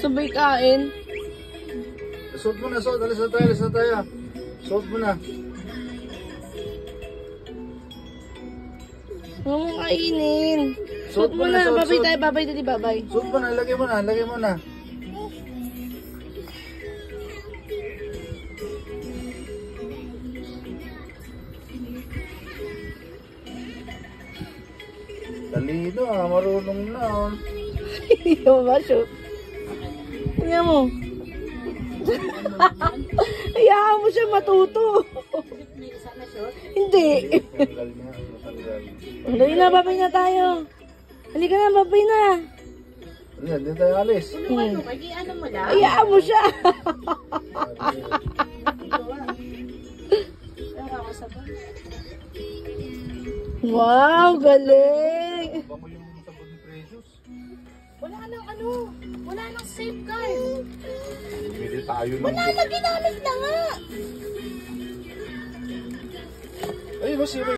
Sabay kain. Suot mo na, suot. Alis na tayo. Suot mo na. Huwag mong kainin. Suot mo na. Babay tayo, babay. Suot mo na, lagay mo na. Talino marunong na. Hindi mo ba shoot? Tingnan mo. Hayaan mo siya matuto. Hindi. Dali na, babay na tayo. Halika na, babay na. Ayan, dito tayo alis. Hayaan mo siya. Wow, galing. Wala nang safeguard. Bili tayo ng... Wala na, ginamit na nga. Ay, mas